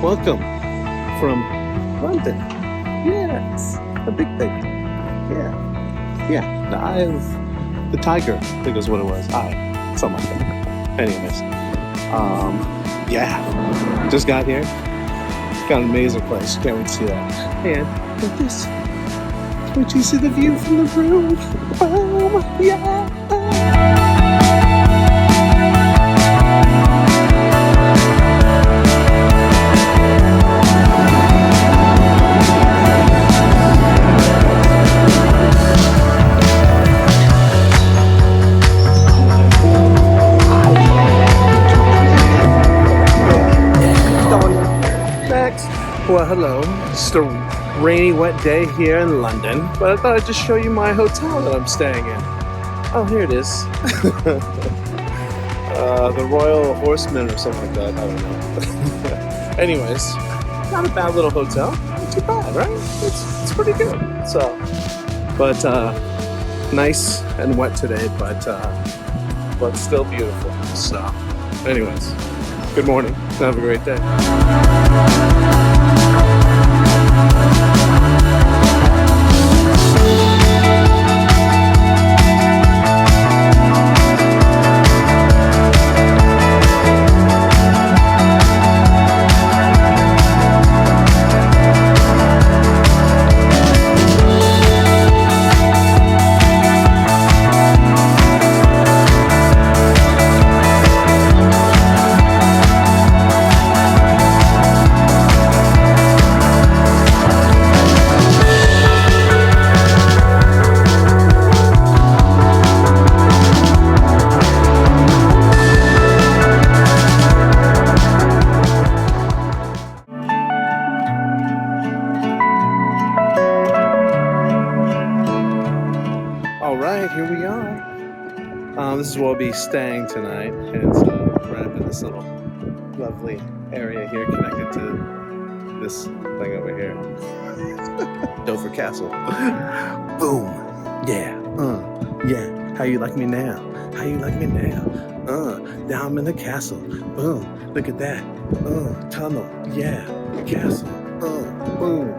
welcome from London. Yes, a big thing. Yeah, the Eye of the Tiger, I think is what it was. Eye, something like that. Anyways, yeah, just got here. Got an amazing place. Can't wait to see that. And look at this. Can't you see the view from the roof? Oh, yeah. Well, hello. Just a rainy, wet day here in London, but I thought I'd just show you my hotel that I'm staying in. Oh, here it is. The Royal Horseman or something like that. I don't know. Anyways, not a bad little hotel. Not too bad, right? It's pretty good. So, but nice and wet today, but still beautiful. So, anyways, good morning. Have a great day. Alright, here we are. This is where I'll be staying tonight. It's right up in this little lovely area here connected to this thing over here. Dover Castle. Boom. Yeah. Yeah. How you like me now? How you like me now? Now I'm in the castle. Boom. Look at that. Tunnel. Yeah. Castle. Boom.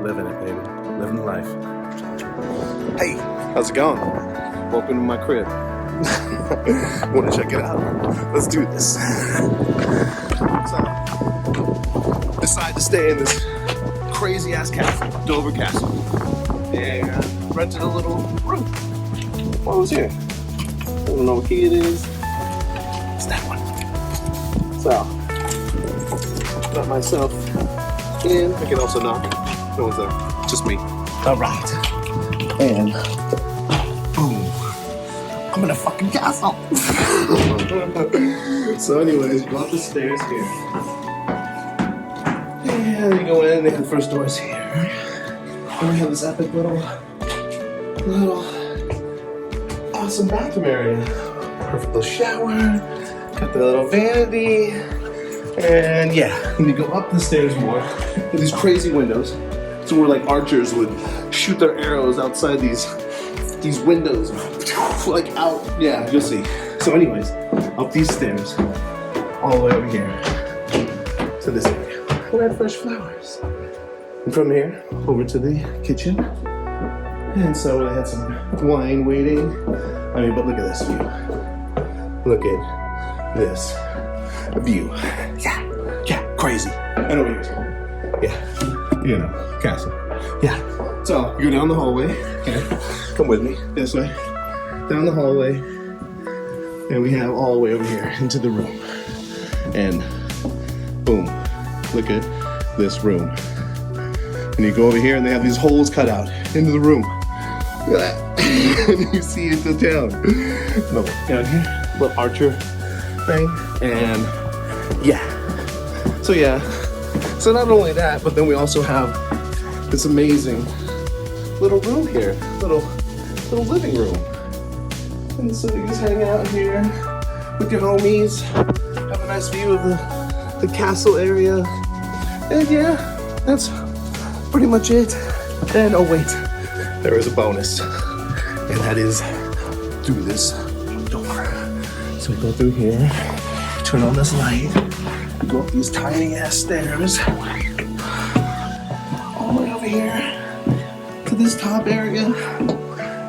Living it, baby. Living the life. Hey, how's it going? Welcome to my crib. Want to check it out? Let's do this. So, decided to stay in this crazy ass castle, Dover Castle, and rented a little room. What was here? I don't know what key it is. It's that one. So, let myself in. I can also knock. No one's there. Just me. All right. And boom, I'm in a fucking castle. So anyways, you go up the stairs here. And you go in, and the first door is here. And we have this epic little awesome bathroom area. Perfect little shower. Got the little vanity. And yeah, when you go up the stairs more, with these crazy windows. So where like archers would shoot their arrows outside these windows, like out. Yeah, you'll see. So, anyways, up these stairs, all the way over here to this area. We had fresh flowers. And from here over to the kitchen. And so they had some wine waiting. I mean, but look at this view. Look at this view. Yeah, crazy. And over here. Yeah, you know, castle. Yeah. So you go down the hallway. Okay. Come with me this way. Down the hallway. And we have all the way over here into the room. And boom. Look at this room. And you go over here and they have these holes cut out into the room. Look at that. And you see into town. Look down here. Little archer thing. And yeah. So yeah. So not only that, but then we also have this amazing little room here, little living room. And so you just hang out here with your homies, have a nice view of the castle area. And yeah, that's pretty much it. And oh wait, there is a bonus. And that is through this door. So we go through here, turn on this light, Go up these tiny ass stairs all the way over here to this top area,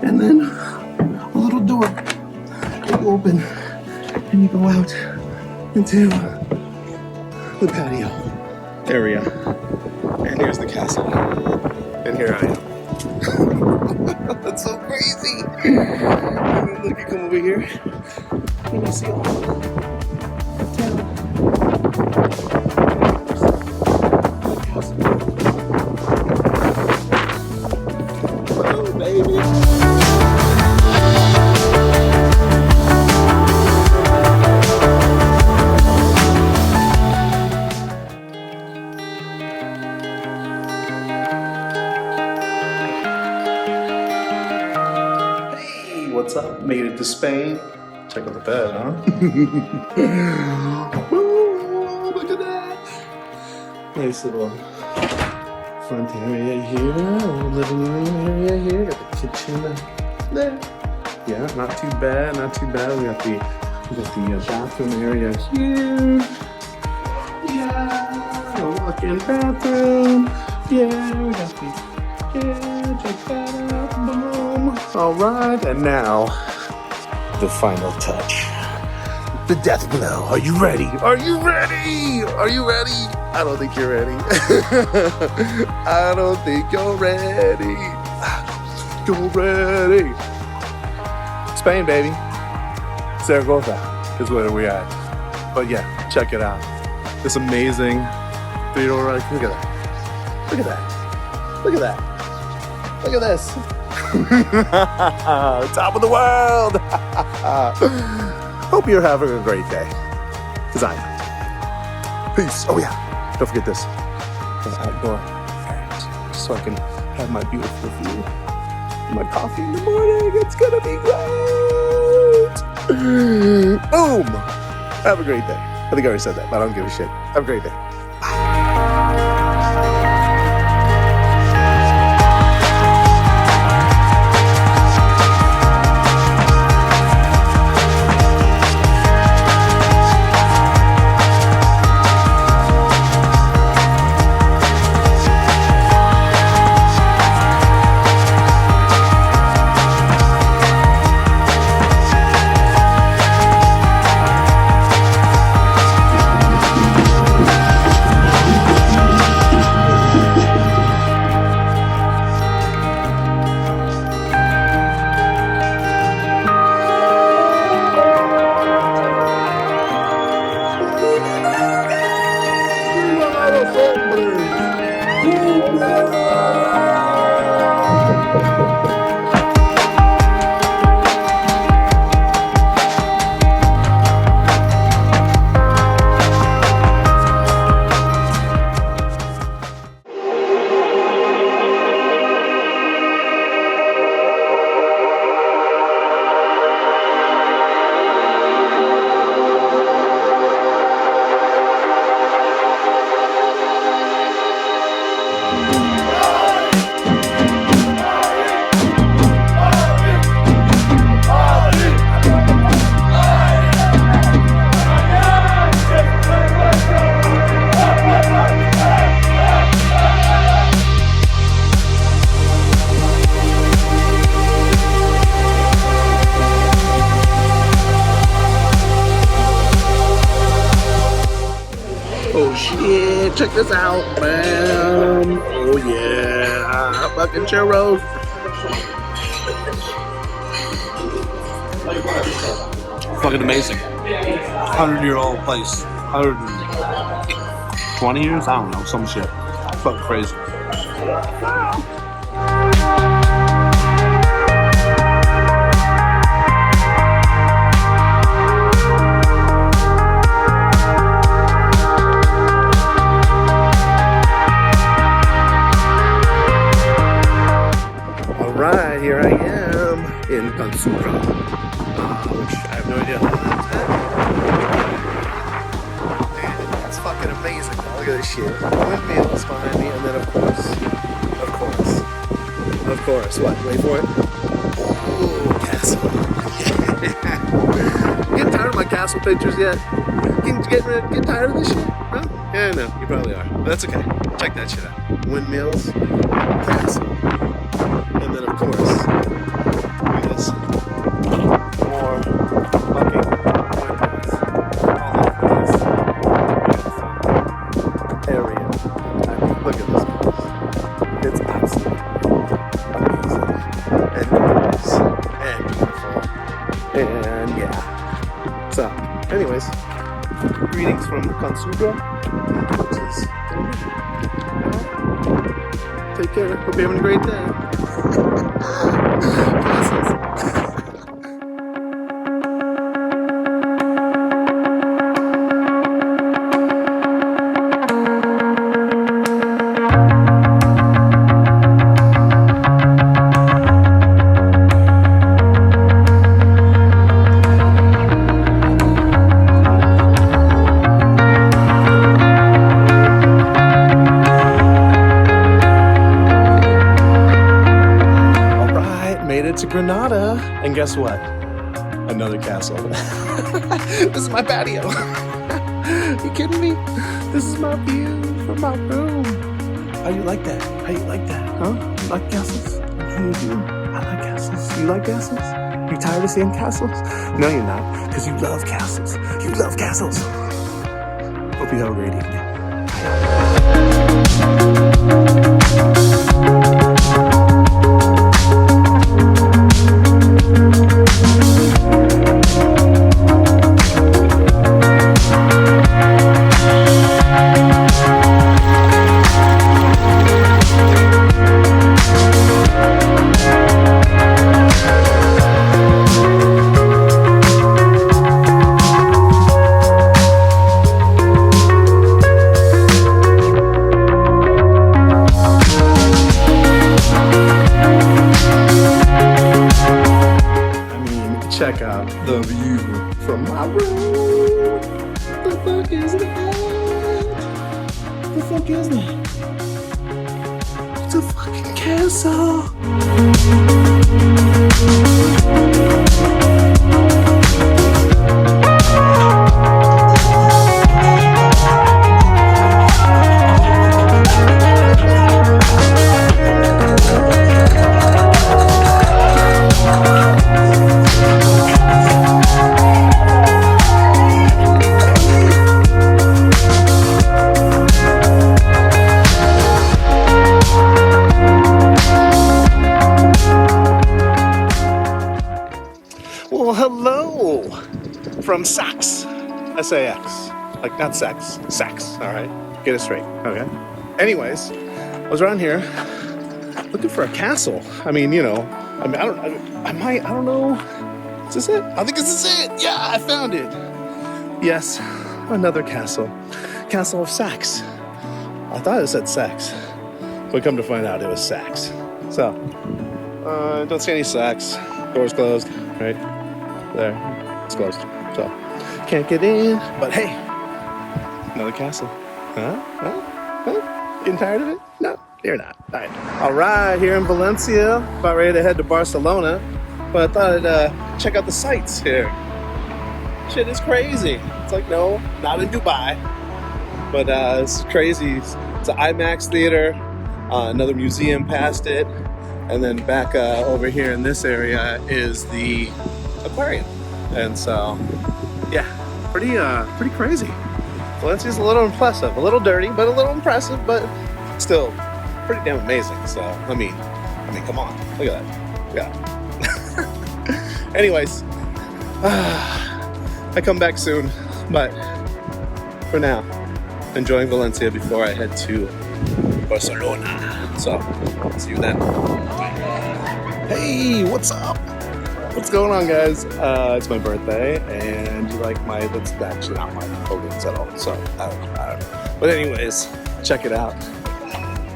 and then a little door that you open and you go out into the patio area. And here's the castle. And here I am. That's so crazy. And then look, you come over here and you see all the town. Oh, baby. What's up? Made it to Spain. Check out the bed, huh? Ooh, look at that. Nice little front area here, living room area here. Got the kitchen there. Yeah, not too bad, not too bad. We got the bathroom area here. Yeah, a walk-in bathroom. Yeah, we got the check that out. Boom. All right, and now the final touch, the death blow. Are you ready? Are you ready? Are you ready? I don't think you're ready. I don't think you're ready. You're ready. Spain, baby. Zaragoza is where we're at. But yeah, check it out. This amazing 3-door ride. Look at that. Look at that. Look at that. Look at this. Top of the world. Hope you're having a great day, because I am. Peace. Oh yeah, don't forget this. Outdoor, so I can have my beautiful view, my coffee in the morning. It's gonna be great. Boom. Have a great day. I think I already said that, but I don't give a shit. Have a great day. Oh shit, check this out, man. Oh yeah, fucking churros. Fucking amazing. 100-year-old place. 120 years? I don't know, some shit. Fucking crazy. Alright, here I am in Pansura, which I have no idea how that's at. It's fucking amazing. Look at this shit. Windmills behind me, and then of course, what? Wait for it. Oh, castle. Getting tired of my castle pictures yet? Getting tired of this shit? Yeah, no, you probably are. But that's okay. Check that shit out. Windmills, castle, and then of course, look at this. More fucking windmills all over this beautiful area. I mean, look at this place. It's absolutely amazing and gorgeous and beautiful. And yeah. So, anyways, greetings from Consugra, which is take care. Hope you're having a great day. Castles. To Granada, and guess what? Another castle. This is my patio. You kidding me? This is my view from my room. How you like that? How you like that? Huh? You like castles? You do? I like castles. You like castles? You tired of seeing castles? No, you're not, because you love castles. You love castles. Hope you have a great evening. Check out the view from my room. The fuck is that? The fuck is that? It's a fucking castle. Well, hello from Sax, S-A-X, like not sex, Sax, all right? Get it straight, okay? Anyways, I was around here looking for a castle. I mean, you know, I don't know. Is this it? I think this is it. Yeah, I found it. Yes, another castle. Castle of Sax. I thought it said sex, but come to find out it was Sax. So, don't see any Sax. Door's closed, right? There, it's closed, so can't get in. But hey, another castle. Huh? Getting tired of it? No, you're not. All right, here in Valencia, about ready to head to Barcelona. But I thought I'd check out the sights here. Shit is crazy. It's like, no, not in Dubai, but it's crazy. It's an IMAX theater, another museum past it, and then back over here in this area is the aquarium. And so, yeah, pretty crazy. Valencia's a little impressive, a little dirty, but a little impressive, but still pretty damn amazing. So, I mean, come on, look at that. Yeah. Anyways, I come back soon, but for now, enjoying Valencia before I head to Barcelona. So, see you then. Hey, what's up? What's going on, guys? It's my birthday, and you like that's actually not my photos at all, so I don't know. But anyways, check it out.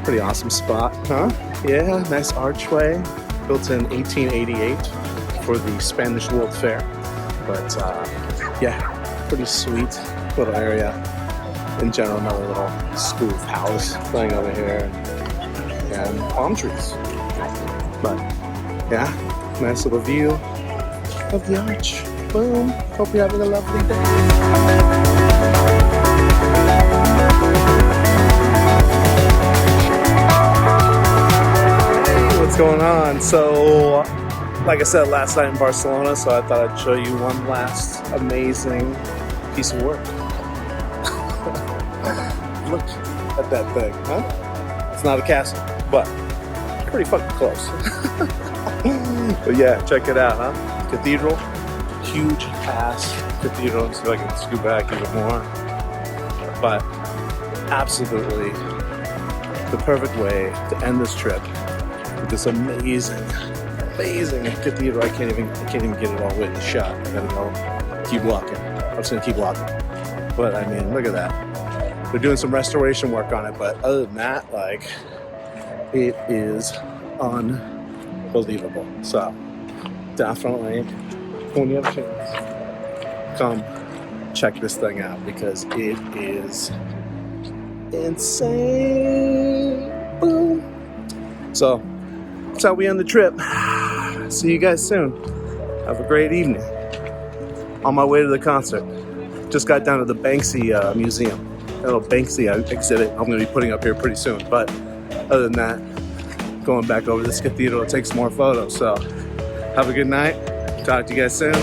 Pretty awesome spot, huh? Yeah, nice archway, built in 1888 for the Spanish World Fair. But yeah, pretty sweet little area. In general, another little school house playing over here, and palm trees. But yeah, nice little view of the arch. Boom. Hope you're having a lovely day. What's going on? So, like I said last night in Barcelona, so I thought I'd show you one last amazing piece of work. Look at that thing, huh? It's not a castle, but pretty fucking close. But yeah, check it out, huh? Cathedral, huge ass cathedral. Let's see if I can scoot back even more. But absolutely the perfect way to end this trip with this amazing cathedral. I can't even get it all the way to the shot. I gotta go keep walking. I'm just gonna keep walking. But I mean, look at that. They're doing some restoration work on it, but other than that, like, it is unbelievable. So definitely, when you have a chance, come check this thing out because it is insane. Boom. So that's how we end the trip. See you guys soon. Have a great evening. On my way to the concert. Just got down to the Banksy museum. A little Banksy exhibit I'm going to be putting up here pretty soon. But other than that, going back over this cathedral to take some more photos. So have a good night. Talk to you guys soon.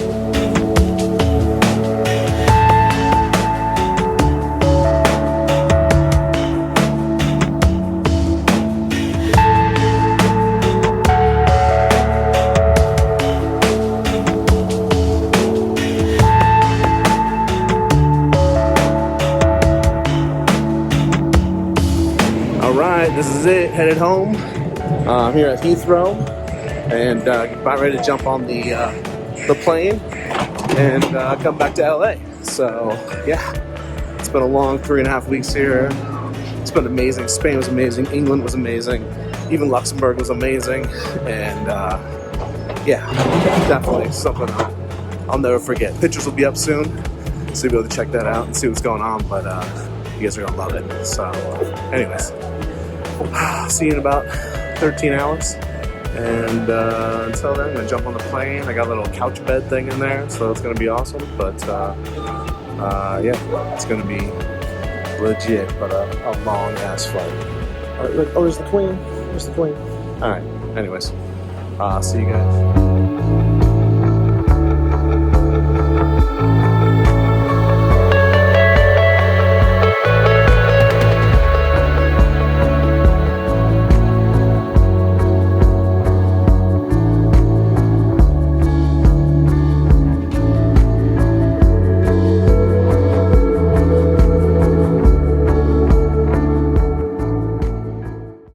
This is it, headed home. I'm here at Heathrow and about ready to jump on the plane and come back to LA. So yeah, it's been a long 3.5 weeks here. It's been amazing. Spain was amazing, England was amazing, even Luxembourg was amazing, and yeah, definitely something I'll never forget. Pictures will be up soon, so you'll be able to check that out and see what's going on, but you guys are gonna love it. So anyways, see you in about 13 hours. And until then, I'm going to jump on the plane. I got a little couch bed thing in there, so it's going to be awesome. But yeah, it's going to be legit, but a long ass flight. All right, look, oh, there's the queen. There's the queen. All right, anyways, see you guys.